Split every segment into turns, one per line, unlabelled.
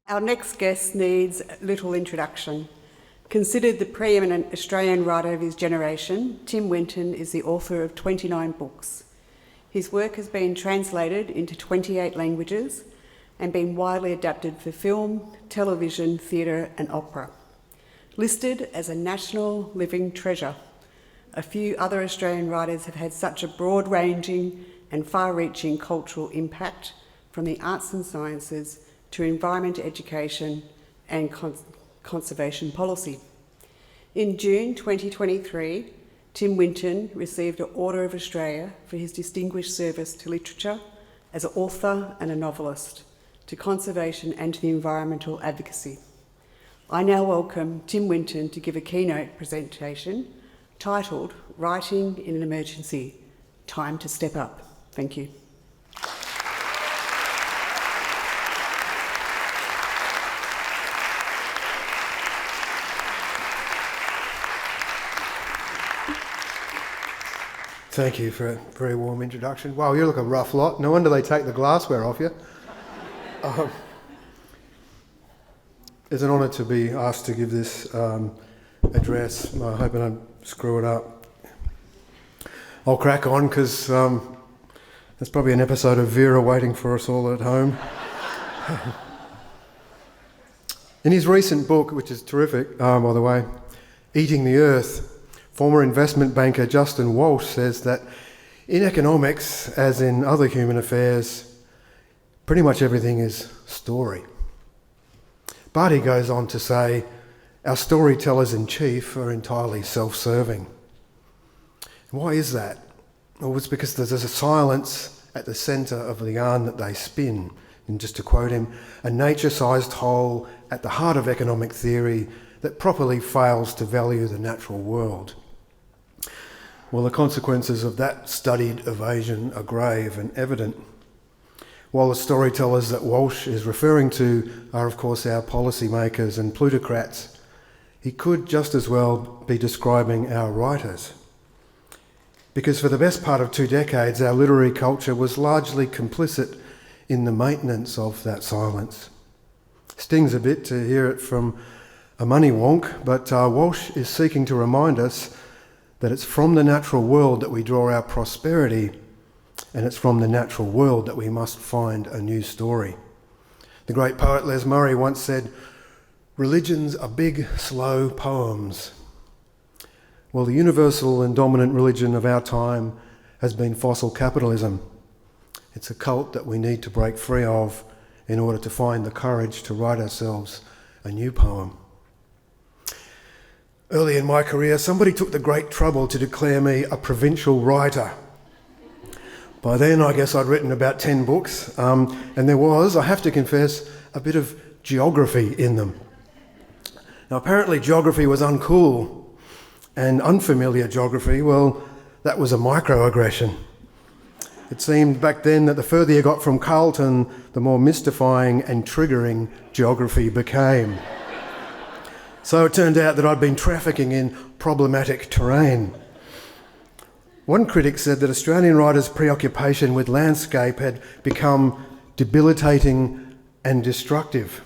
Our next guest needs little introduction. Considered the preeminent Australian writer of his generation, Tim Winton is the author of 29 books. His work has been translated into 28 languages and been widely adapted for film, television, theatre and opera. Listed as a national living treasure, a few other Australian writers have had such a broad-ranging and far-reaching cultural impact, from the arts and sciences to environment education and conservation policy. In June 2023, Tim Winton received an Order of Australia for his distinguished service to literature as an author and a novelist, to conservation and to the environmental advocacy. I now welcome Tim Winton to give a keynote presentation titled Writing in an Emergency, Time to Step Up. Thank you.
Thank you for a very warm introduction. Wow, you look a rough lot. No wonder they take the glassware off you. It's an honour to be asked to give this address. I hope I don't screw it up. I'll crack on because there's probably an episode of Vera waiting for us all at home. In his recent book, which is terrific, by the way, Eating the Earth, former investment banker Justin Walsh says that in economics, as in other human affairs, pretty much everything is story. But he goes on to say, our storytellers in chief are entirely self-serving. Why is that? Well, it's because there's a silence at the centre of the yarn that they spin. And just to quote him, a nature-sized hole at the heart of economic theory that properly fails to value the natural world. Well, the consequences of that studied evasion are grave and evident. While the storytellers that Walsh is referring to are, of course, our policymakers and plutocrats, he could just as well be describing our writers. Because for the best part of 2 decades, our literary culture was largely complicit in the maintenance of that silence. Stings a bit to hear it from a money wonk, but Walsh is seeking to remind us that it's from the natural world that we draw our prosperity, and it's from the natural world that we must find a new story. The great poet Les Murray once said, "Religions are big, slow poems." Well, the universal and dominant religion of our time has been fossil capitalism. It's a cult that we need to break free of in order to find the courage to write ourselves a new poem. Early in my career, somebody took the great trouble to declare me a provincial writer. By then, I guess I'd written about 10 books, and there was, I have to confess, a bit of geography in them. Now, apparently geography was uncool, and unfamiliar geography, well, that was a microaggression. It seemed back then that the further you got from Carlton, the more mystifying and triggering geography became. So it turned out that I'd been trafficking in problematic terrain. One critic said that Australian writers' preoccupation with landscape had become debilitating and destructive.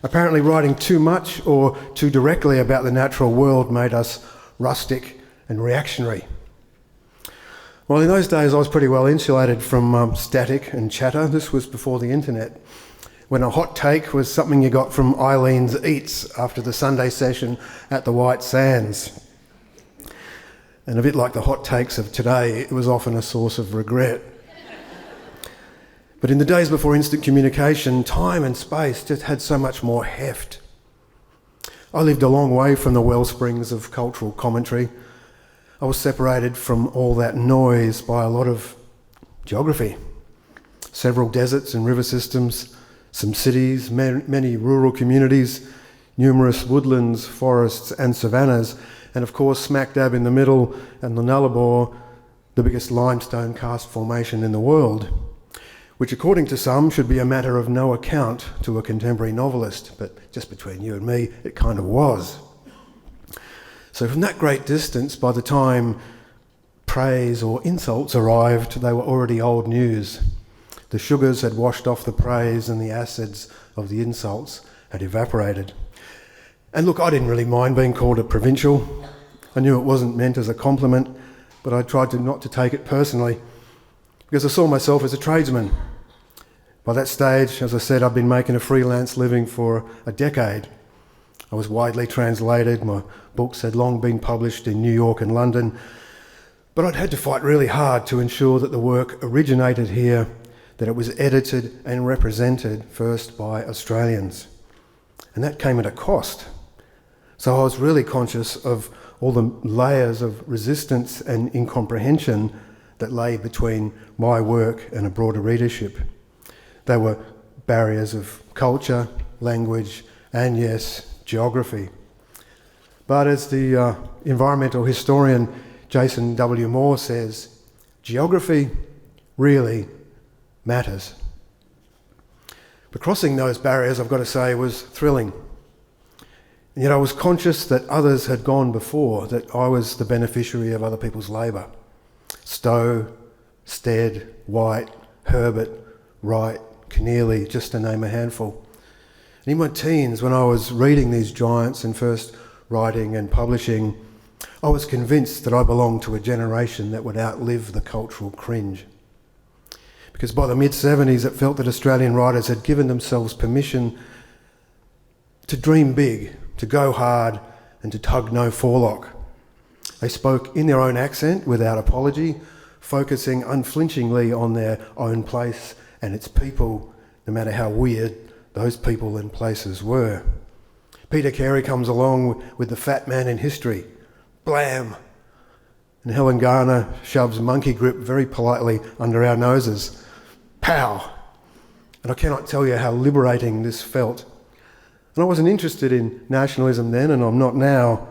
Apparently writing too much or too directly about the natural world made us rustic and reactionary. Well, in those days I was pretty well insulated from static and chatter. This was before the internet, when a hot take was something you got from Eileen's Eats after the Sunday session at the White Sands. And a bit like the hot takes of today, it was often a source of regret. But in the days before instant communication, time and space just had so much more heft. I lived a long way from the wellsprings of cultural commentary. I was separated from all that noise by a lot of geography. Several deserts and river systems, some cities, many rural communities, numerous woodlands, forests and savannas, and of course smack dab in the middle, and the Nullarbor, the biggest limestone karst formation in the world, which according to some should be a matter of no account to a contemporary novelist, but just between you and me, it kind of was. So from that great distance, by the time praise or insults arrived, they were already old news. The sugars had washed off the praise and the acids of the insults had evaporated. And look, I didn't really mind being called a provincial. I knew it wasn't meant as a compliment, but I tried not to take it personally because I saw myself as a tradesman. By that stage, as I said, I'd been making a freelance living for a decade. I was widely translated, my books had long been published in New York and London, but I'd had to fight really hard to ensure that the work originated here, that it was edited and represented first by Australians. And that came at a cost. So I was really conscious of all the layers of resistance and incomprehension that lay between my work and a broader readership. There were barriers of culture, language, and yes, geography. But as the environmental historian Jason W. Moore says, geography really matters. But crossing those barriers, I've got to say, was thrilling. And yet I was conscious that others had gone before, that I was the beneficiary of other people's labour. Stowe, Stead, White, Herbert, Wright, Keneally, just to name a handful. And in my teens, when I was reading these giants and first writing and publishing, I was convinced that I belonged to a generation that would outlive the cultural cringe. Because by the mid-70s, it felt that Australian writers had given themselves permission to dream big, to go hard, and to tug no forelock. They spoke in their own accent without apology, focusing unflinchingly on their own place and its people, no matter how weird those people and places were. Peter Carey comes along with the fat man in history, blam! And Helen Garner shoves monkey grip very politely under our noses, pow! And I cannot tell you how liberating this felt. And I wasn't interested in nationalism then, and I'm not now.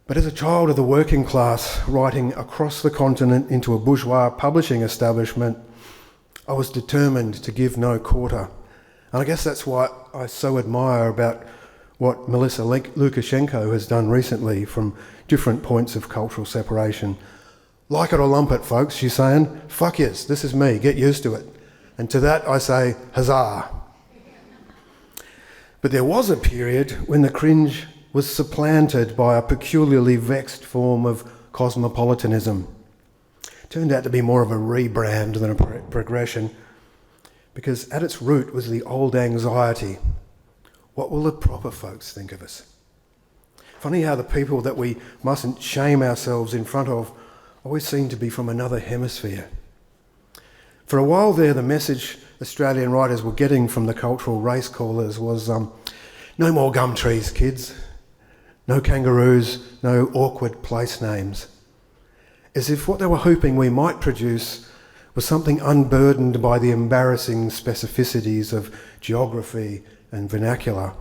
But as a child of the working class, writing across the continent into a bourgeois publishing establishment, I was determined to give no quarter. And I guess that's what I so admire about what Melissa Lukashenko has done recently from different points of cultural separation. Like it or lump it, folks, she's saying, fuck yes, this is me, get used to it. And to that I say, huzzah. But there was a period when the cringe was supplanted by a peculiarly vexed form of cosmopolitanism. It turned out to be more of a rebrand than a progression, because at its root was the old anxiety. What will the proper folks think of us? Funny how the people that we mustn't shame ourselves in front of always seem to be from another hemisphere. For a while there, the message Australian writers were getting from the cultural race callers was no more gum trees, kids. No kangaroos, no awkward place names. As if what they were hoping we might produce was something unburdened by the embarrassing specificities of geography and vernacular.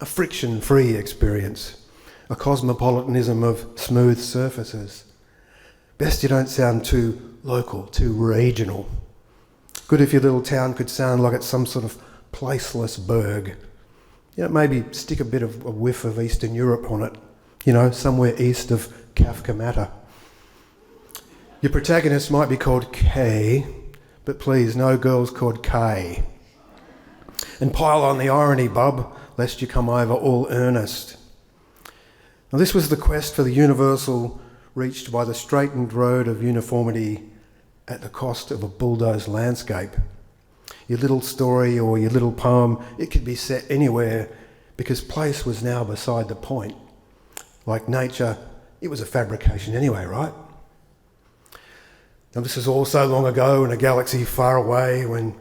A friction-free experience, a cosmopolitanism of smooth surfaces. Best you don't sound too local, too regional. Good if your little town could sound like it's some sort of placeless burg. You know, maybe stick a bit of a whiff of Eastern Europe on it. You know, somewhere east of Kafka. Your protagonist might be called Kay, but please, no girls called Kay. And pile on the irony, bub, lest you come over all earnest. Now, this was the quest for the universal reached by the straightened road of uniformity at the cost of a bulldozed landscape. Your little story or your little poem, it could be set anywhere because place was now beside the point. Like nature, it was a fabrication anyway, right? Now, this is all so long ago in a galaxy far away when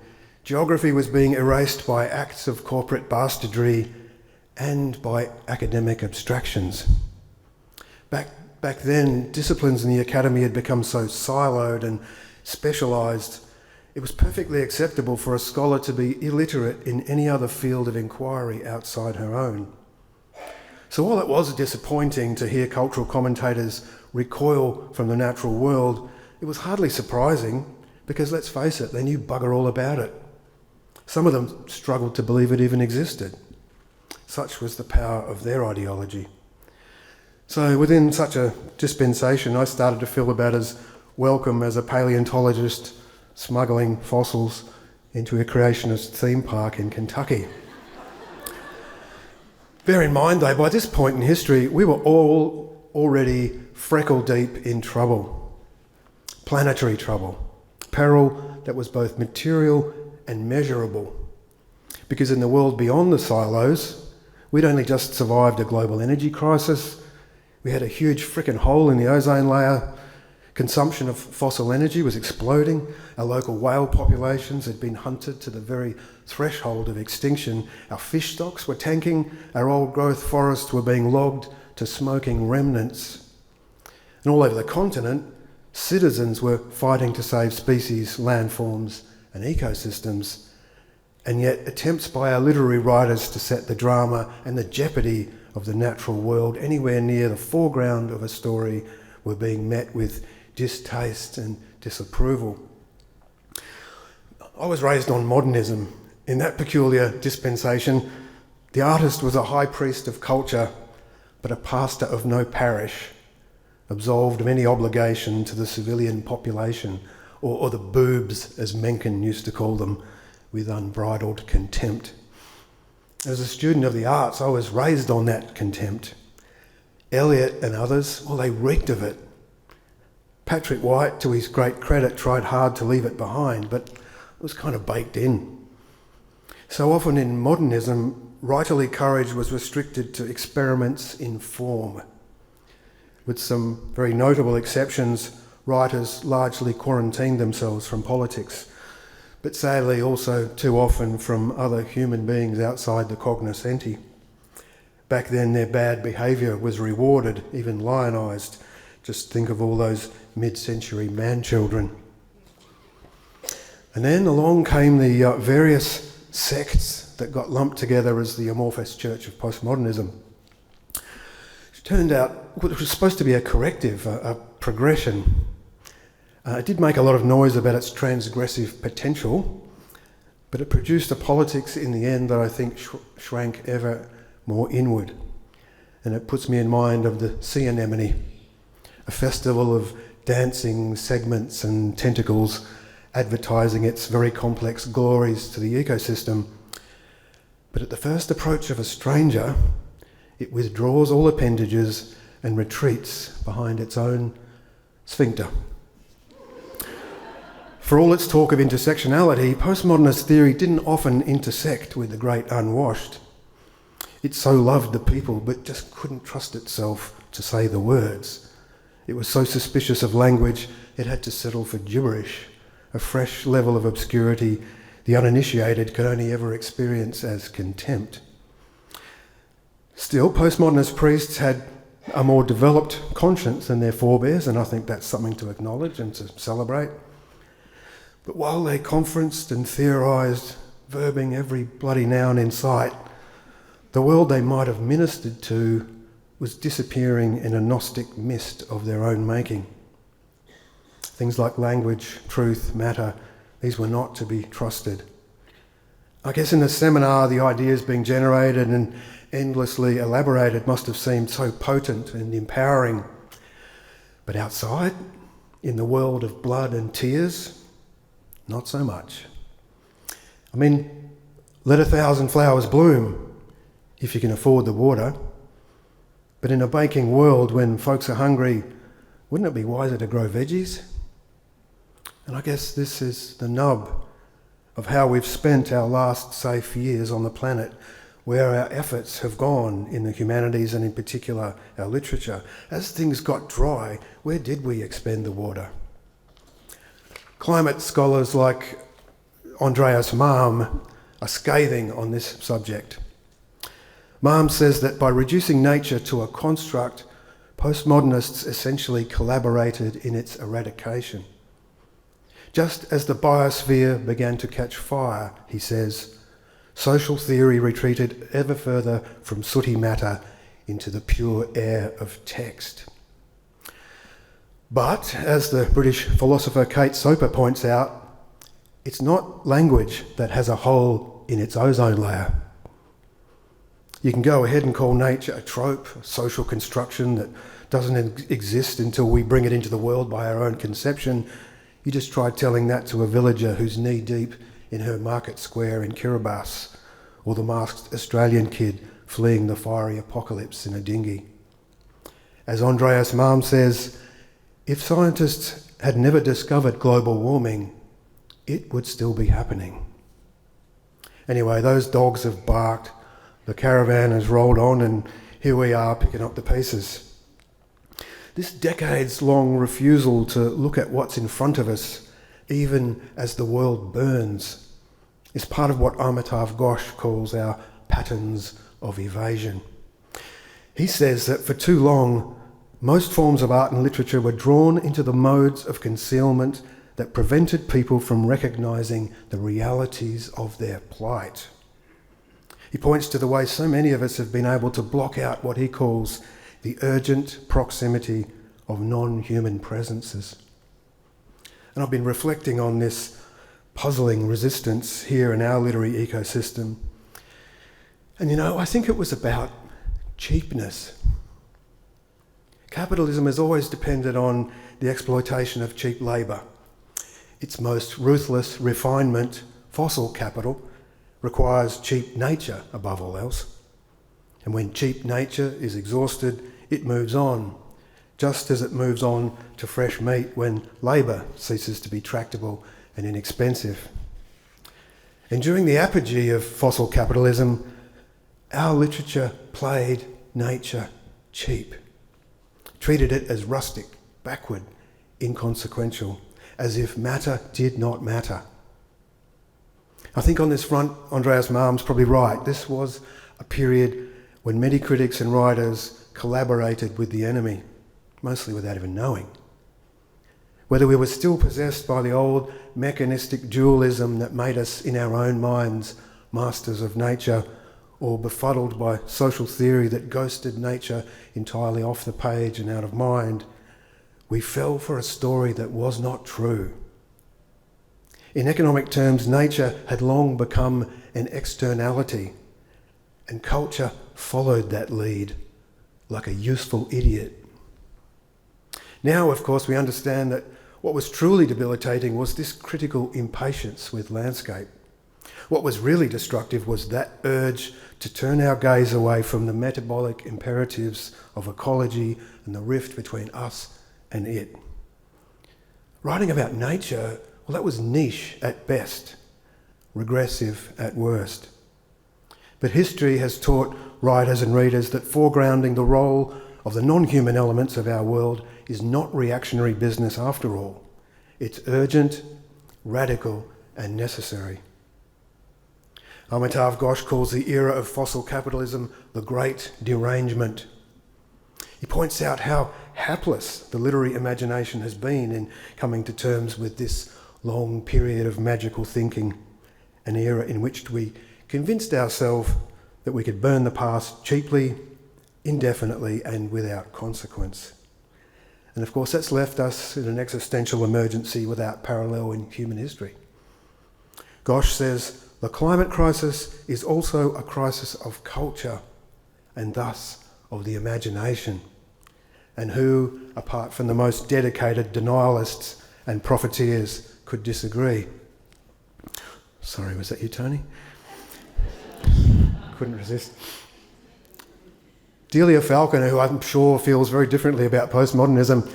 geography was being erased by acts of corporate bastardry and by academic abstractions. Back then, disciplines in the academy had become so siloed and specialised, it was perfectly acceptable for a scholar to be illiterate in any other field of inquiry outside her own. So while it was disappointing to hear cultural commentators recoil from the natural world, it was hardly surprising because, let's face it, they knew bugger all about it. Some of them struggled to believe it even existed. Such was the power of their ideology. So within such a dispensation, I started to feel about as welcome as a paleontologist smuggling fossils into a creationist theme park in Kentucky. Bear in mind, though, by this point in history, we were all already freckle deep in trouble, planetary trouble, peril that was both material and measurable. Because in the world beyond the silos, we'd only just survived a global energy crisis, we had a huge frickin' hole in the ozone layer, consumption of fossil energy was exploding, our local whale populations had been hunted to the very threshold of extinction, our fish stocks were tanking, our old growth forests were being logged to smoking remnants. And all over the continent, citizens were fighting to save species, landforms and ecosystems. And yet attempts by our literary writers to set the drama and the jeopardy of the natural world anywhere near the foreground of a story were being met with distaste and disapproval. I was raised on modernism. In that peculiar dispensation, the artist was a high priest of culture, but a pastor of no parish, absolved of any obligation to the civilian population, or the boobs, as Mencken used to call them, with unbridled contempt. As a student of the arts, I was raised on that contempt. Eliot and others, well, they reeked of it. Patrick White, to his great credit, tried hard to leave it behind, but it was kind of baked in. So often in modernism, writerly courage was restricted to experiments in form. With some very notable exceptions, writers largely quarantined themselves from politics, but sadly also too often from other human beings outside the cognoscenti. Back then their bad behaviour was rewarded, even lionised. Just think of all those mid-century man-children. And then along came the various sects that got lumped together as the amorphous church of postmodernism. It turned out it was supposed to be a corrective, a progression. It did make a lot of noise about its transgressive potential, but it produced a politics in the end that I think shrank ever more inward. And it puts me in mind of the sea anemone, a festival of dancing segments and tentacles advertising its very complex glories to the ecosystem. But at the first approach of a stranger, it withdraws all appendages and retreats behind its own sphincter. For all its talk of intersectionality, postmodernist theory didn't often intersect with the great unwashed. It so loved the people, but just couldn't trust itself to say the words. It was so suspicious of language, it had to settle for gibberish, a fresh level of obscurity the uninitiated could only ever experience as contempt. Still, postmodernist priests had a more developed conscience than their forebears, and I think that's something to acknowledge and to celebrate. But while they conferenced and theorised, verbing every bloody noun in sight, the world they might have ministered to was disappearing in a Gnostic mist of their own making. Things like language, truth, matter, these were not to be trusted. I guess in the seminar, the ideas being generated and endlessly elaborated must have seemed so potent and empowering. But outside, in the world of blood and tears, not so much. I mean, let 1,000 flowers bloom if you can afford the water. But in a baking world, when folks are hungry, wouldn't it be wiser to grow veggies? And I guess this is the nub of how we've spent our last safe years on the planet, where our efforts have gone in the humanities and in particular our literature. As things got dry, where did we expend the water? Climate scholars like Andreas Malm are scathing on this subject. Malm says that by reducing nature to a construct, postmodernists essentially collaborated in its eradication. Just as the biosphere began to catch fire, he says, social theory retreated ever further from sooty matter into the pure air of text. But, as the British philosopher Kate Soper points out, it's not language that has a hole in its ozone layer. You can go ahead and call nature a trope, a social construction that doesn't exist until we bring it into the world by our own conception. You just try telling that to a villager who's knee-deep in her market square in Kiribati, or the masked Australian kid fleeing the fiery apocalypse in a dinghy. As Andreas Malm says, if scientists had never discovered global warming, it would still be happening. Anyway, those dogs have barked, the caravan has rolled on, and here we are picking up the pieces. This decades-long refusal to look at what's in front of us, even as the world burns, is part of what Amitav Ghosh calls our patterns of evasion. He says that for too long, most forms of art and literature were drawn into the modes of concealment that prevented people from recognising the realities of their plight. He points to the way so many of us have been able to block out what he calls the urgent proximity of non-human presences. And I've been reflecting on this puzzling resistance here in our literary ecosystem. And I think it was about cheapness. Capitalism has always depended on the exploitation of cheap labour. Its most ruthless refinement, fossil capital, requires cheap nature above all else. And when cheap nature is exhausted, it moves on, just as it moves on to fresh meat when labour ceases to be tractable and inexpensive. And during the apogee of fossil capitalism, our literature played nature cheap, treated it as rustic, backward, inconsequential, as if matter did not matter. I think on this front, Andreas Malm's probably right. This was a period when many critics and writers collaborated with the enemy, mostly without even knowing. Whether we were still possessed by the old mechanistic dualism that made us, in our own minds, masters of nature, or befuddled by social theory that ghosted nature entirely off the page and out of mind, we fell for a story that was not true. In economic terms, nature had long become an externality, and culture followed that lead like a useful idiot. Now, of course, we understand that what was truly debilitating was this critical impatience with landscape. What was really destructive was that urge to turn our gaze away from the metabolic imperatives of ecology and the rift between us and it. Writing about nature, well, that was niche at best, regressive at worst. But history has taught writers and readers that foregrounding the role of the non-human elements of our world is not reactionary business after all. It's urgent, radical, and necessary. Amitav Ghosh calls the era of fossil capitalism the Great Derangement. He points out how hapless the literary imagination has been in coming to terms with this long period of magical thinking, an era in which we convinced ourselves that we could burn the past cheaply, indefinitely, and without consequence. And of course, that's left us in an existential emergency without parallel in human history. Ghosh says, the climate crisis is also a crisis of culture, and thus of the imagination. And who, apart from the most dedicated denialists and profiteers, could disagree? Sorry, was that you, Tony? Couldn't resist. Delia Falconer, who I'm sure feels very differently about postmodernism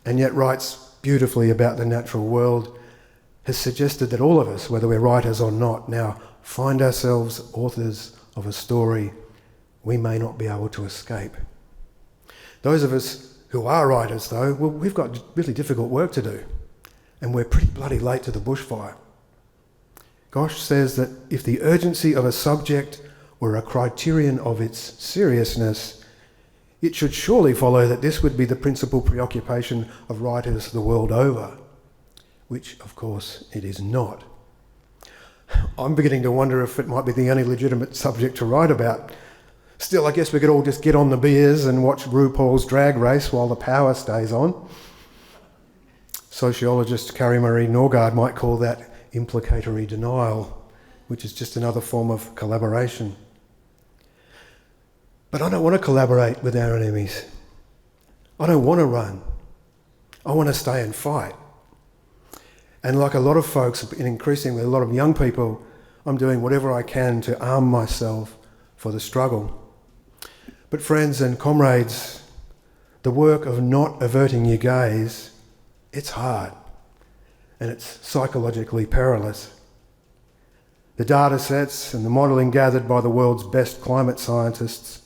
and yet writes beautifully about the natural world, has suggested that all of us, whether we're writers or not, now find ourselves authors of a story we may not be able to escape. Those of us who are writers, though, well, we've got really difficult work to do, and we're pretty bloody late to the bushfire. Ghosh says that if the urgency of a subject were a criterion of its seriousness, it should surely follow that this would be the principal preoccupation of writers the world over, which, of course, it is not. I'm beginning to wonder if it might be the only legitimate subject to write about. Still, I guess we could all just get on the beers and watch RuPaul's Drag Race while the power stays on. Sociologist Carrie Marie Norgard might call that implicatory denial, which is just another form of collaboration. But I don't want to collaborate with our enemies. I don't want to run. I want to stay and fight. And like a lot of folks, and increasingly a lot of young people, I'm doing whatever I can to arm myself for the struggle. But friends and comrades, the work of not averting your gaze, it's hard and it's psychologically perilous. The data sets and the modelling gathered by the world's best climate scientists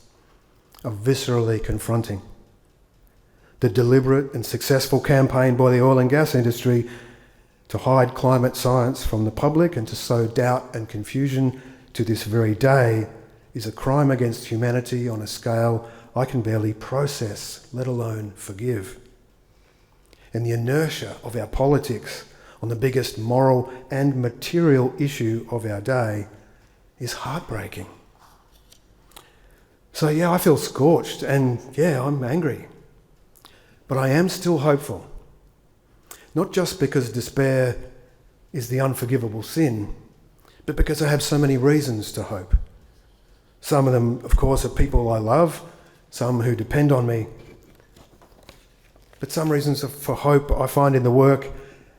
are viscerally confronting. The deliberate and successful campaign by the oil and gas industry to hide climate science from the public and to sow doubt and confusion to this very day is a crime against humanity on a scale I can barely process, let alone forgive. And the inertia of our politics on the biggest moral and material issue of our day is heartbreaking. So I feel scorched and I'm angry. But I am still hopeful. Not just because despair is the unforgivable sin, but because I have so many reasons to hope. Some of them, of course, are people I love, some who depend on me. But some reasons for hope I find in the work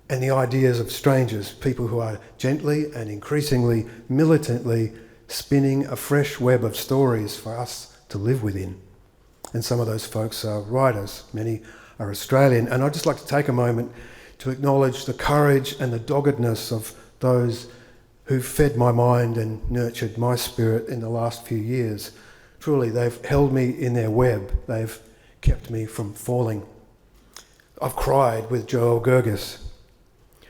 and the ideas of strangers, people who are gently and increasingly militantly spinning a fresh web of stories for us to live within. And some of those folks are writers, many are Australian. And I'd just like to take a moment to acknowledge the courage and the doggedness of those who've fed my mind and nurtured my spirit in the last few years. Truly, they've held me in their web. They've kept me from falling. I've cried with Joel Gergis.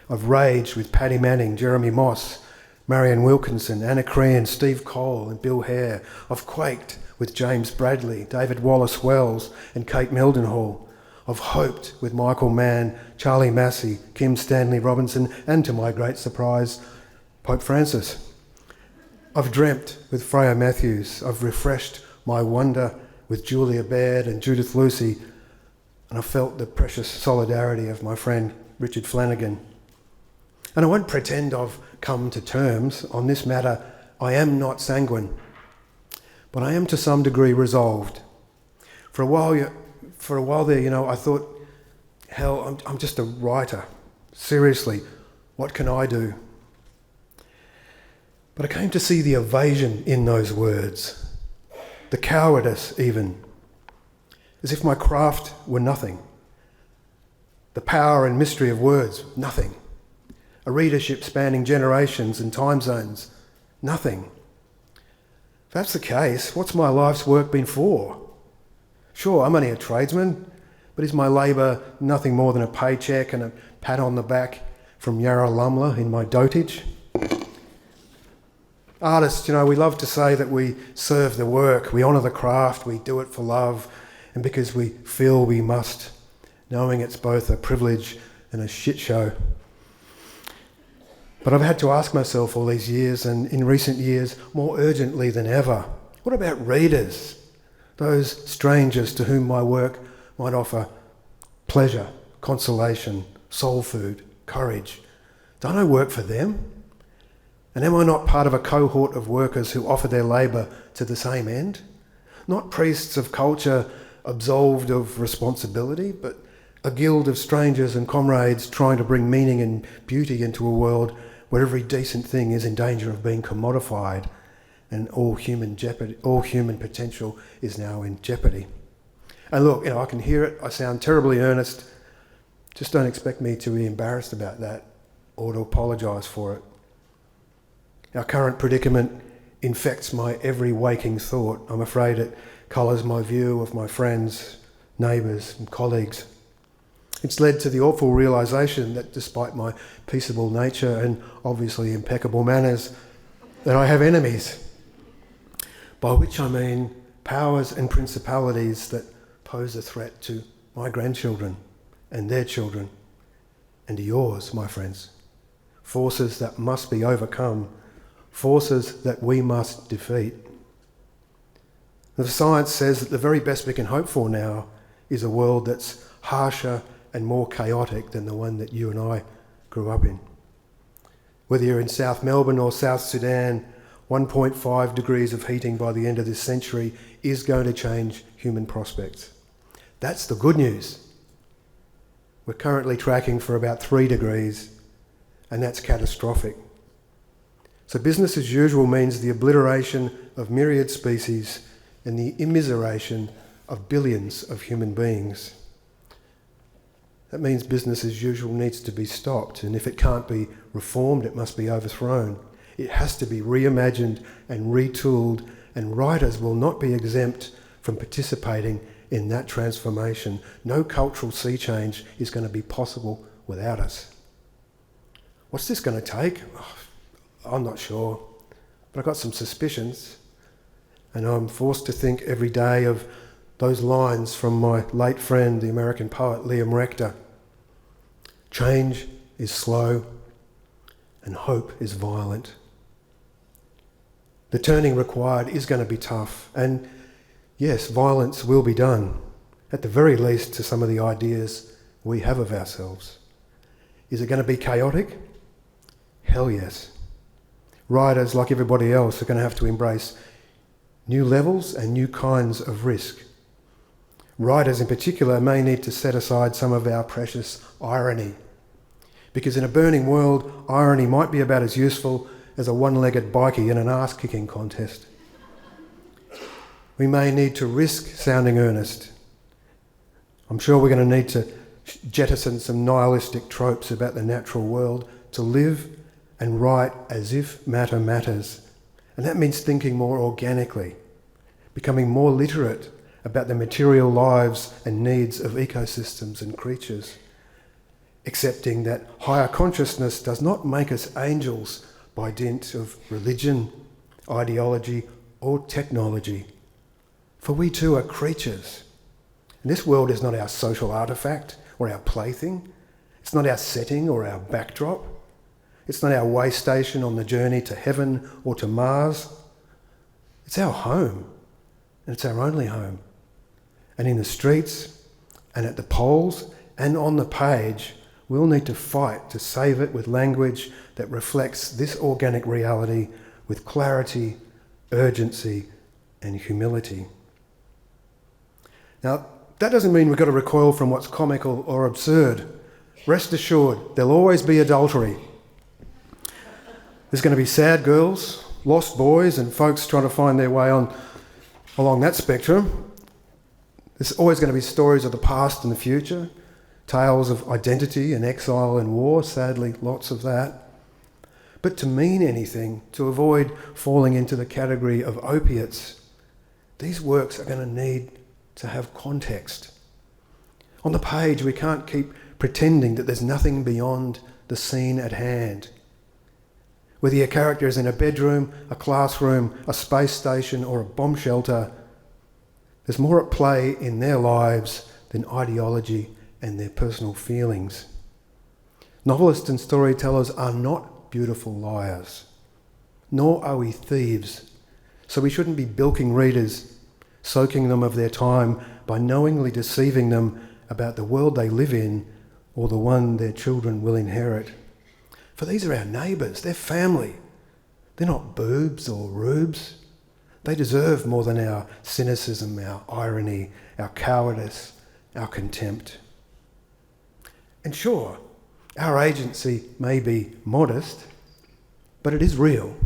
I've raged with Paddy Manning, Jeremy Moss, Marion Wilkinson, Anna Crean, Steve Cole and Bill Hare. I've quaked with James Bradley, David Wallace Wells and Kate Mildenhall. I've hoped with Michael Mann, Charlie Massey, Kim Stanley Robinson and, to my great surprise, Pope Francis. I've dreamt with Freya Matthews. I've refreshed my wonder with Julia Baird and Judith Lucy, and I've felt the precious solidarity of my friend Richard Flanagan. And I won't pretend I've come to terms on this matter. I am not sanguine, but I am to some degree resolved. For a while there, I thought, hell, I'm just a writer. Seriously, what can I do? But I came to see the evasion in those words, the cowardice even, as if my craft were nothing. The power and mystery of words, nothing. A readership spanning generations and time zones, nothing. If that's the case, what's my life's work been for? Sure, I'm only a tradesman, but is my labour nothing more than a paycheck and a pat on the back from Yarralumla in my dotage? Artists, we love to say that we serve the work, we honour the craft, we do it for love, and because we feel we must, knowing it's both a privilege and a shit show. But I've had to ask myself all these years, and in recent years, more urgently than ever, what about readers? Those strangers to whom my work might offer pleasure, consolation, soul food, courage. Don't I work for them? And am I not part of a cohort of workers who offer their labour to the same end? Not priests of culture absolved of responsibility, but a guild of strangers and comrades trying to bring meaning and beauty into a world where every decent thing is in danger of being commodified and all human potential is now in jeopardy. And look, I can hear it, I sound terribly earnest. Just don't expect me to be embarrassed about that or to apologise for it. Our current predicament infects my every waking thought. I'm afraid it colours my view of my friends, neighbours and colleagues. It's led to the awful realisation that despite my peaceable nature and obviously impeccable manners, that I have enemies, by which I mean powers and principalities that pose a threat to my grandchildren and their children and to yours, my friends. Forces that must be overcome, forces that we must defeat. The science says that the very best we can hope for now is a world that's harsher and more chaotic than the one that you and I grew up in. Whether you're in South Melbourne or South Sudan, 1.5 degrees of heating by the end of this century is going to change human prospects. That's the good news. We're currently tracking for about 3 degrees, and that's catastrophic. So business as usual means the obliteration of myriad species and the immiseration of billions of human beings. That means business as usual needs to be stopped, and if it can't be reformed, it must be overthrown. It has to be reimagined and retooled, and writers will not be exempt from participating in that transformation. No cultural sea change is going to be possible without us. What's this going to take? Oh, I'm not sure, but I've got some suspicions, and I'm forced to think every day of those lines from my late friend, the American poet Liam Rector. Change is slow and hope is violent. The turning required is going to be tough, and yes, violence will be done, at the very least to some of the ideas we have of ourselves. Is it going to be chaotic? Hell yes. Writers, like everybody else, are going to have to embrace new levels and new kinds of risk. Writers in particular may need to set aside some of our precious irony, because in a burning world, irony might be about as useful as a one-legged bikie in an arse-kicking contest. We may need to risk sounding earnest. I'm sure we're going to need to jettison some nihilistic tropes about the natural world to live and write as if matter matters. And that means thinking more organically, becoming more literate about the material lives and needs of ecosystems and creatures, accepting that higher consciousness does not make us angels by dint of religion, ideology, or technology. For we too are creatures. And this world is not our social artefact or our plaything. It's not our setting or our backdrop. It's not our way station on the journey to heaven or to Mars. It's our home, and it's our only home. And in the streets, and at the polls, and on the page, we'll need to fight to save it with language that reflects this organic reality with clarity, urgency, and humility. Now, that doesn't mean we've got to recoil from what's comical or absurd. Rest assured, there'll always be adultery. There's going to be sad girls, lost boys, and folks trying to find their way along that spectrum. There's always going to be stories of the past and the future, tales of identity and exile and war, sadly, lots of that. But to mean anything, to avoid falling into the category of opiates, these works are going to need to have context. On the page, we can't keep pretending that there's nothing beyond the scene at hand. Whether your character is in a bedroom, a classroom, a space station, or a bomb shelter, there's more at play in their lives than ideology and their personal feelings. Novelists and storytellers are not beautiful liars, nor are we thieves, so we shouldn't be bilking readers, soaking them of their time by knowingly deceiving them about the world they live in or the one their children will inherit. For these are our neighbours, they're family. They're not boobs or rubes. They deserve more than our cynicism, our irony, our cowardice, our contempt. And sure, our agency may be modest, but it is real.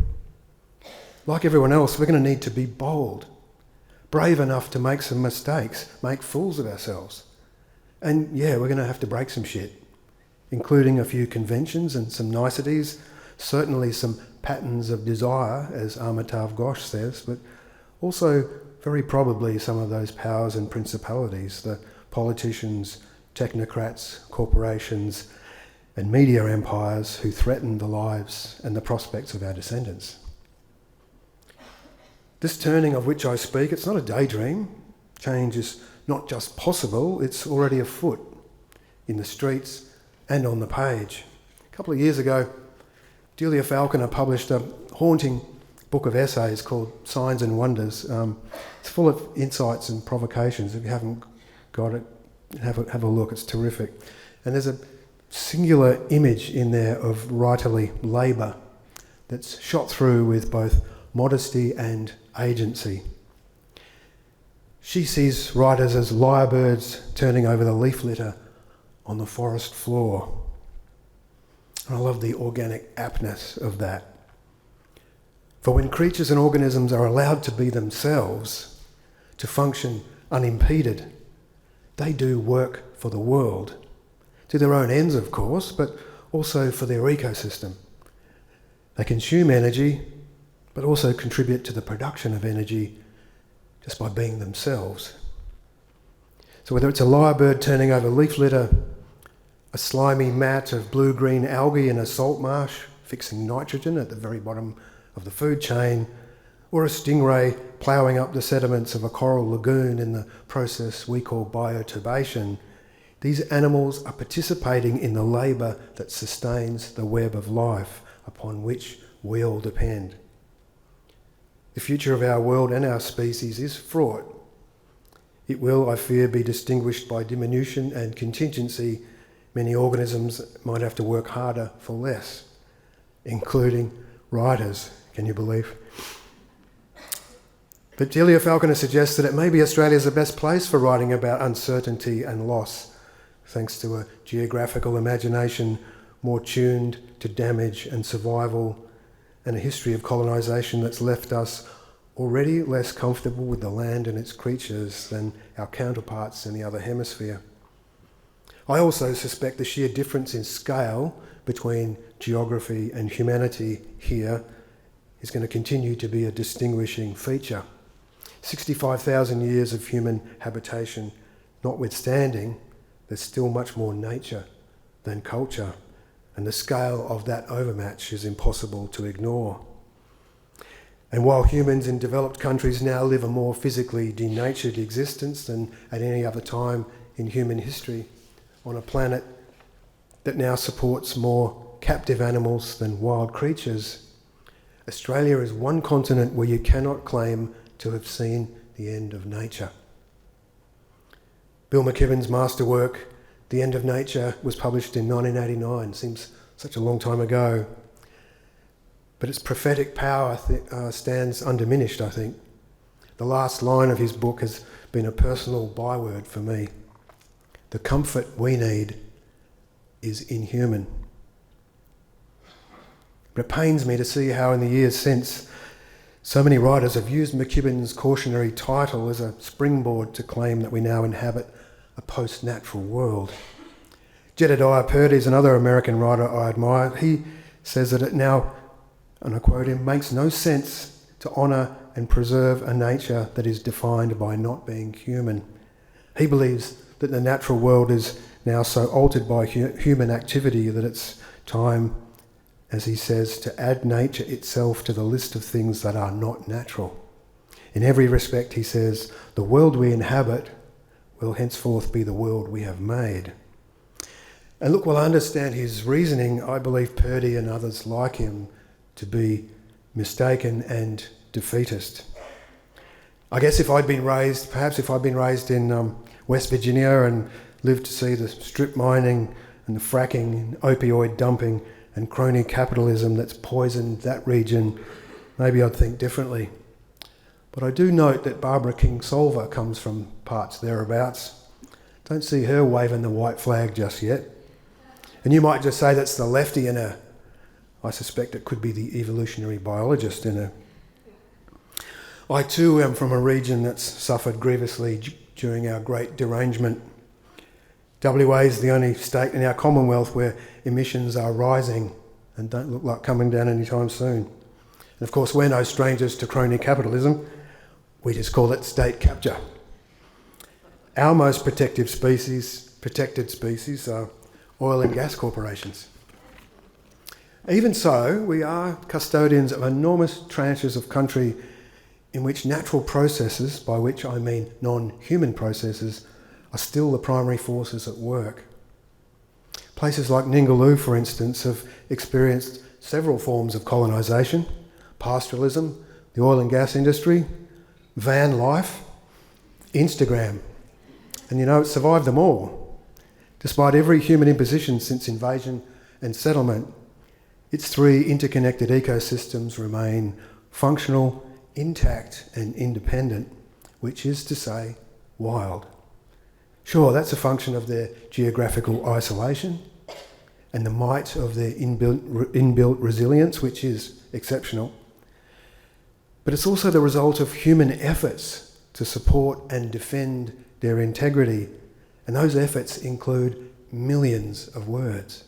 Like everyone else, we're going to need to be bold, brave enough to make some mistakes, make fools of ourselves. And yeah, we're going to have to break some shit, including a few conventions and some niceties, certainly some patterns of desire, as Amitav Ghosh says, but also very probably some of those powers and principalities, the politicians, technocrats, corporations, and media empires who threaten the lives and the prospects of our descendants. This turning of which I speak, it's not a daydream. Change is not just possible, it's already afoot in the streets and on the page. A couple of years ago, Delia Falconer published a haunting book of essays called Signs and Wonders. It's full of insights and provocations. If you haven't got it, have a look, it's terrific. And there's a singular image in there of writerly labour that's shot through with both modesty and agency. She sees writers as lyrebirds turning over the leaf litter on the forest floor. And I love the organic aptness of that. For when creatures and organisms are allowed to be themselves, to function unimpeded, they do work for the world, to their own ends, of course, but also for their ecosystem. They consume energy, but also contribute to the production of energy just by being themselves. So whether it's a lyrebird turning over leaf litter, a slimy mat of blue-green algae in a salt marsh, fixing nitrogen at the very bottom of the food chain, or a stingray ploughing up the sediments of a coral lagoon in the process we call bioturbation, these animals are participating in the labour that sustains the web of life upon which we all depend. The future of our world and our species is fraught. It will, I fear, be distinguished by diminution and contingency. Many organisms might have to work harder for less, including writers, can you believe? But Delia Falconer suggests that it may be Australia's the best place for writing about uncertainty and loss, thanks to a geographical imagination more tuned to damage and survival, and a history of colonisation that's left us already less comfortable with the land and its creatures than our counterparts in the other hemisphere. I also suspect the sheer difference in scale between geography and humanity here is going to continue to be a distinguishing feature. 65,000 years of human habitation notwithstanding, there's still much more nature than culture, and the scale of that overmatch is impossible to ignore. And while humans in developed countries now live a more physically denatured existence than at any other time in human history, on a planet that now supports more captive animals than wild creatures, Australia is one continent where you cannot claim to have seen the end of nature. Bill McKibben's masterwork, The End of Nature, was published in 1989. Seems such a long time ago. But its prophetic power stands undiminished, I think. The last line of his book has been a personal byword for me. The comfort we need is inhuman. But it pains me to see how in the years since, so many writers have used McKibben's cautionary title as a springboard to claim that we now inhabit a post-natural world. Jedediah Purdy is another American writer I admire. He says that it now, and I quote him, makes no sense to honour and preserve a nature that is defined by not being human. He believes that the natural world is now so altered by human activity that it's time, as he says, to add nature itself to the list of things that are not natural. In every respect, he says, the world we inhabit will henceforth be the world we have made. And look, while I understand his reasoning, I believe Purdy and others like him to be mistaken and defeatist. I guess if I'd been raised in West Virginia and lived to see the strip mining and the fracking and opioid dumping and crony capitalism that's poisoned that region, maybe I'd think differently. But I do note that Barbara Kingsolver comes from parts thereabouts. Don't see her waving the white flag just yet. And you might just say that's the lefty in her. I suspect it could be the evolutionary biologist in her. I too am from a region that's suffered grievously during our great derangement. WA is the only state in our Commonwealth where emissions are rising and don't look like coming down anytime soon. And of course, we're no strangers to crony capitalism. We just call it state capture. Our most protected species are oil and gas corporations. Even so, we are custodians of enormous tranches of country in which natural processes, by which I mean non-human processes, are still the primary forces at work. Places like Ningaloo, for instance, have experienced several forms of colonisation: pastoralism, the oil and gas industry, van life, Instagram. And it's survived them all. Despite every human imposition since invasion and settlement, its three interconnected ecosystems remain functional, intact and independent, which is to say, wild. Sure, that's a function of their geographical isolation, and the might of their inbuilt resilience, which is exceptional. But it's also the result of human efforts to support and defend their integrity, and those efforts include millions of words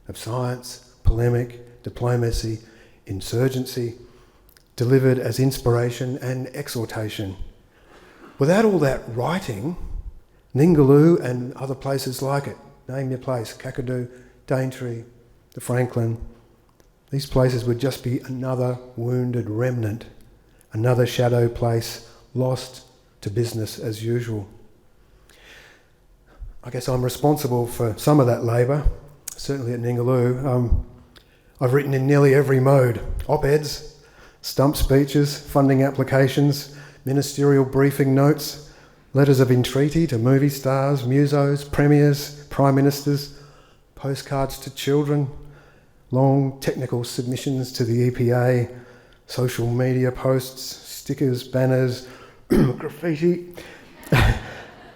of science, polemic, diplomacy, insurgency, delivered as inspiration and exhortation. Without all that writing, Ningaloo and other places like it, name your place, Kakadu, Daintree, the Franklin, these places would just be another wounded remnant, another shadow place lost to business as usual. I guess I'm responsible for some of that labour, certainly at Ningaloo. I've written in nearly every mode: op-eds, stump speeches, funding applications, ministerial briefing notes, letters of entreaty to movie stars, musos, premiers, prime ministers, postcards to children, long technical submissions to the EPA, social media posts, stickers, banners, graffiti,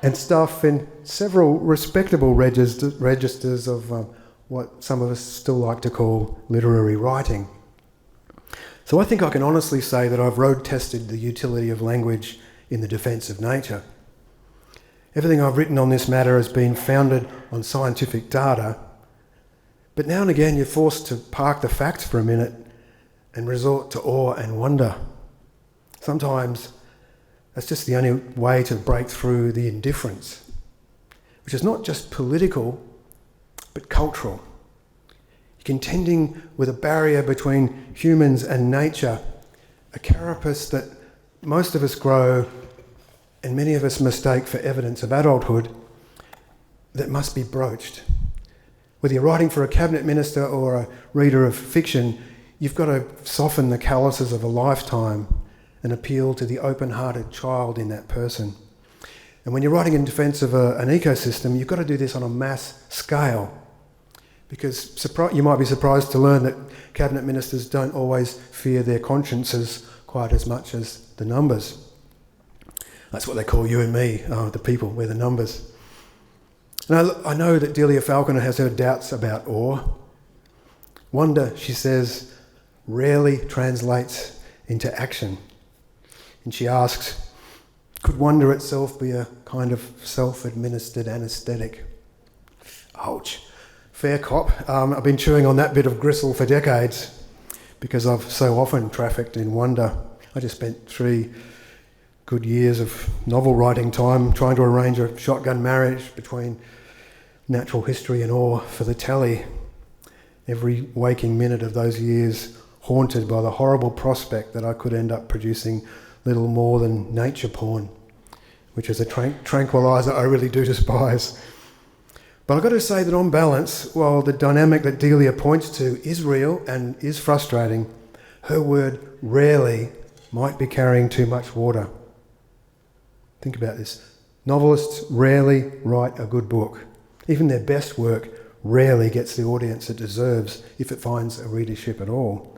and stuff in several respectable registers of what some of us still like to call literary writing. So I think I can honestly say that I've road-tested the utility of language in the defence of nature. Everything I've written on this matter has been founded on scientific data, but now and again you're forced to park the facts for a minute and resort to awe and wonder. Sometimes that's just the only way to break through the indifference, which is not just political, but cultural. Contending with a barrier between humans and nature, a carapace that most of us grow and many of us mistake for evidence of adulthood, that must be broached. Whether you're writing for a cabinet minister or a reader of fiction, you've got to soften the calluses of a lifetime and appeal to the open-hearted child in that person. And when you're writing in defence of an ecosystem, you've got to do this on a mass scale. Because you might be surprised to learn that cabinet ministers don't always fear their consciences quite as much as the numbers. That's what they call you and me, the people, we're the numbers. And I know that Delia Falconer has her doubts about awe. Wonder, she says, rarely translates into action. And she asks, could wonder itself be a kind of self-administered anaesthetic? Ouch. Fair cop. I've been chewing on that bit of gristle for decades because I've so often trafficked in wonder. I just spent 3 good years of novel writing time trying to arrange a shotgun marriage between natural history and awe for the telly. Every waking minute of those years haunted by the horrible prospect that I could end up producing little more than nature porn, which is a tranquiliser I really do despise. But I've got to say that on balance, while the dynamic that Delia points to is real and is frustrating, her word rarely might be carrying too much water. Think about this. Novelists rarely write a good book. Even their best work rarely gets the audience it deserves, if it finds a readership at all.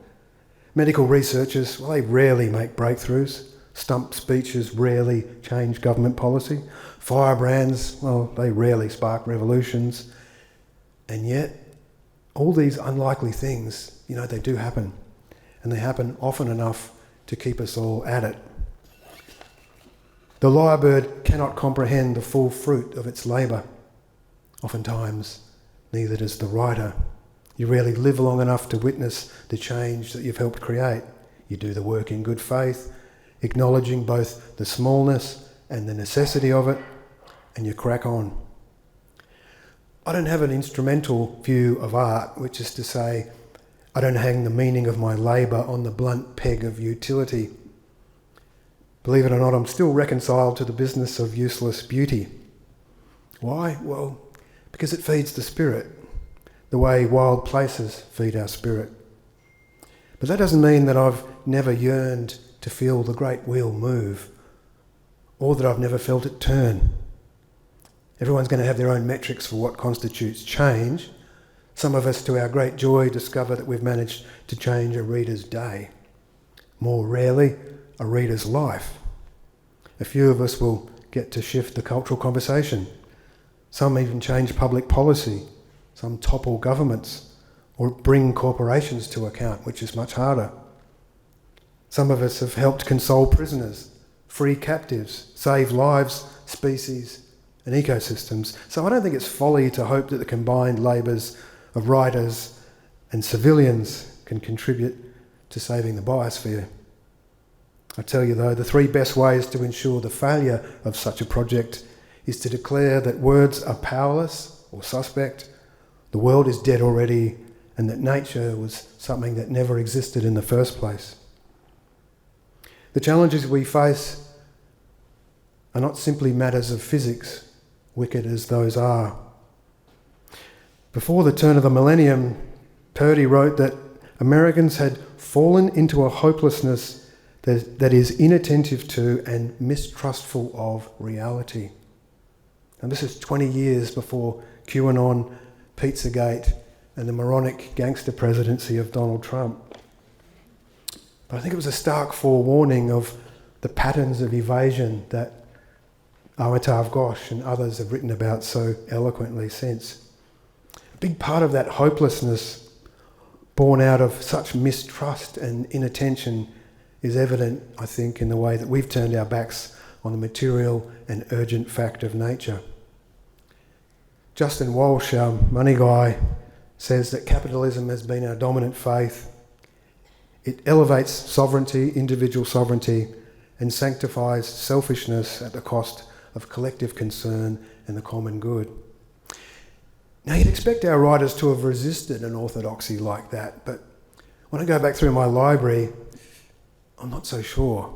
Medical researchers, well, they rarely make breakthroughs. Stump speeches rarely change government policy. Firebrands, well, they rarely spark revolutions. And yet, all these unlikely things, they do happen. And they happen often enough to keep us all at it. The lyrebird cannot comprehend the full fruit of its labour. Oftentimes, neither does the writer. You rarely live long enough to witness the change that you've helped create. You do the work in good faith, acknowledging both the smallness and the necessity of it, and you crack on. I don't have an instrumental view of art, which is to say, I don't hang the meaning of my labour on the blunt peg of utility. Believe it or not, I'm still reconciled to the business of useless beauty. Why? Well, because it feeds the spirit, the way wild places feed our spirit. But that doesn't mean that I've never yearned to feel the great wheel move, or that I've never felt it turn. Everyone's going to have their own metrics for what constitutes change. Some of us, to our great joy, discover that we've managed to change a reader's day. More rarely, a reader's life. A few of us will get to shift the cultural conversation. Some even change public policy. some topple governments, or bring corporations to account, which is much harder. Some of us have helped console prisoners, free captives, save lives, species and ecosystems. So I don't think it's folly to hope that the combined labours of writers and civilians can contribute to saving the biosphere. I tell you though, the three best ways to ensure the failure of such a project is to declare that words are powerless or suspect, the world is dead already, and that nature was something that never existed in the first place. The challenges we face are not simply matters of physics, wicked as those are. Before the turn of the millennium, Purdy wrote that Americans had fallen into a hopelessness that is inattentive to and mistrustful of reality. And this is 20 years before QAnon, Pizzagate, and the moronic gangster presidency of Donald Trump. But I think it was a stark forewarning of the patterns of evasion that Amitav Ghosh and others have written about so eloquently since. A big part of that hopelessness, born out of such mistrust and inattention, is evident, I think, in the way that we've turned our backs on the material and urgent fact of nature. Justin Walsh, our money guy, says that capitalism has been our dominant faith. It elevates sovereignty, individual sovereignty, and sanctifies selfishness at the cost of collective concern and the common good. Now, you'd expect our writers to have resisted an orthodoxy like that, but when I go back through my library, I'm not so sure.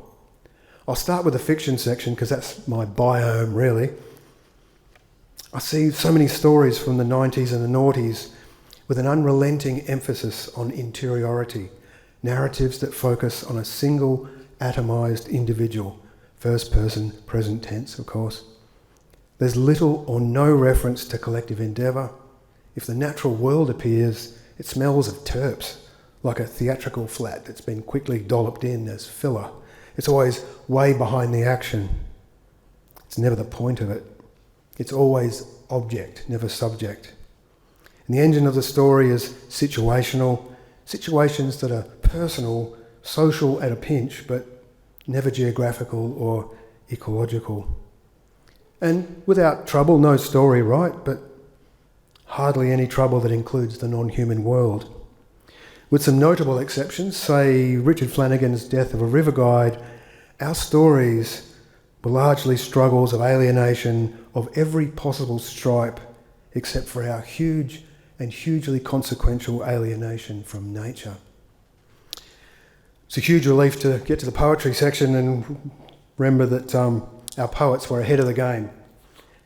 I'll start with the fiction section because that's my biome, really. I see so many stories from the 90s and the noughties with an unrelenting emphasis on interiority, narratives that focus on a single atomised individual, first person, present tense, of course. There's little or no reference to collective endeavour. If the natural world appears, it smells of terps, like a theatrical flat that's been quickly dolloped in as filler. It's always way behind the action. It's never the point of it. It's always object, never subject. And the engine of the story is situational, situations that are personal, social at a pinch, but never geographical or ecological. And without trouble, no story, right? But hardly any trouble that includes the non-human world. With some notable exceptions, say Richard Flanagan's Death of a River Guide, our stories were largely struggles of alienation of every possible stripe, except for our huge and hugely consequential alienation from nature. It's a huge relief to get to the poetry section and remember that our poets were ahead of the game.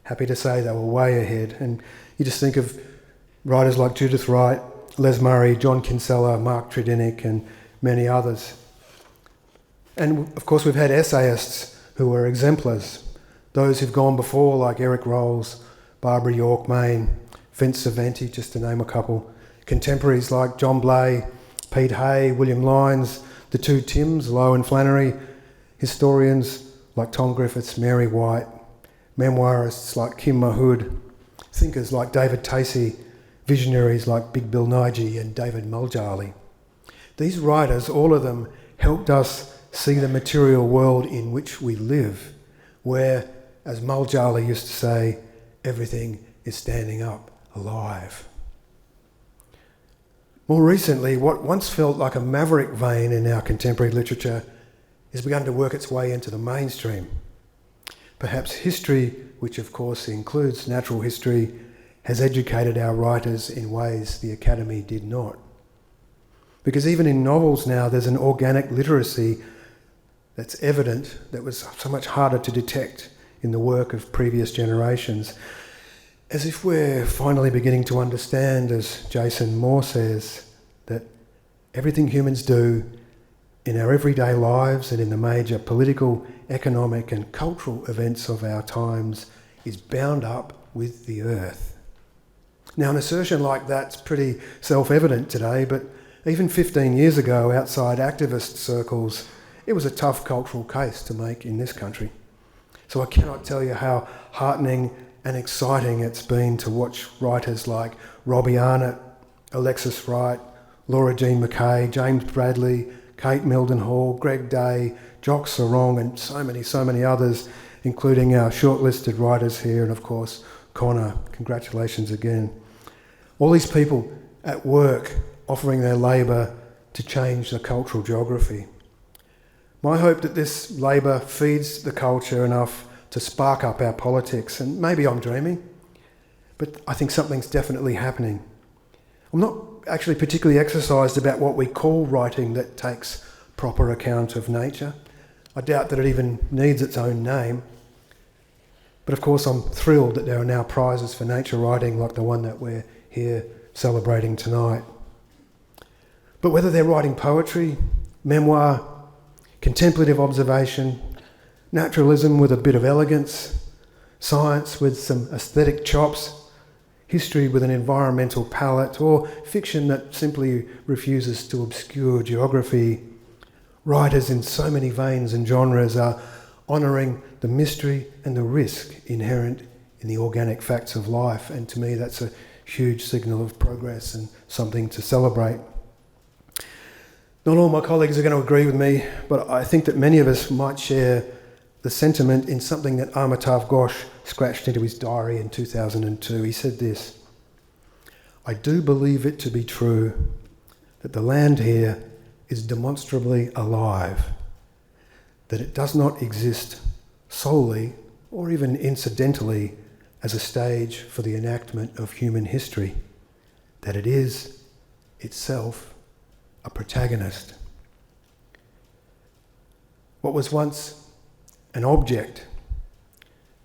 Happy to say they were way ahead. And you just think of writers like Judith Wright, Les Murray, John Kinsella, Mark Tredinnick, and many others. And of course we've had essayists who were exemplars, those who've gone before like Eric Rolls, Barbara York Main, Vince Cervanti, just to name a couple. Contemporaries like John Blay, Pete Hay, William Lyons, the two Tims, Lowe and Flannery, historians like Tom Griffiths, Mary White, memoirists like Kim Mahood, thinkers like David Tacey, visionaries like Big Bill Nighy and David Muljarley. These writers, all of them, helped us see the material world in which we live, where, as Muljarley used to say, everything is standing up, alive. More recently, what once felt like a maverick vein in our contemporary literature has begun to work its way into the mainstream. Perhaps history, which of course includes natural history, has educated our writers in ways the Academy did not. Because even in novels now, there's an organic literacy that's evident that was so much harder to detect in the work of previous generations. As if we're finally beginning to understand, as Jason Moore says, that everything humans do in our everyday lives and in the major political, economic and cultural events of our times is bound up with the earth. Now, an assertion like that's pretty self-evident today, but even 15 years ago, outside activist circles, it was a tough cultural case to make in this country. So I cannot tell you how heartening and exciting it's been to watch writers like Robbie Arnott, Alexis Wright, Laura Jean McKay, James Bradley, Kate Mildenhall, Greg Day, Jock Sarong, and so many others, including our shortlisted writers here, and of course, Connor. Congratulations again. All these people at work offering their labour to change the cultural geography. My hope that this labour feeds the culture enough to spark up our politics, and maybe I'm dreaming, but I think something's definitely happening. I'm not actually particularly exercised about what we call writing that takes proper account of nature. I doubt that it even needs its own name. But of course I'm thrilled that there are now prizes for nature writing like the one that we're here celebrating tonight. But whether they're writing poetry, memoir, contemplative observation, naturalism with a bit of elegance, science with some aesthetic chops, history with an environmental palette, or fiction that simply refuses to obscure geography, writers in so many veins and genres are honouring the mystery and the risk inherent in the organic facts of life, and to me that's a huge signal of progress and something to celebrate. Not all my colleagues are going to agree with me, but I think that many of us might share the sentiment in something that Amitav Ghosh scratched into his diary in 2002. He said this: "I do believe it to be true that the land here is demonstrably alive, that it does not exist solely or even incidentally as a stage for the enactment of human history, that it is itself a protagonist. What was once an object,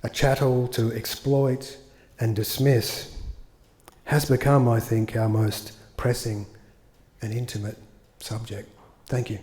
a chattel to exploit and dismiss, has become, I think, our most pressing and intimate subject." Thank you.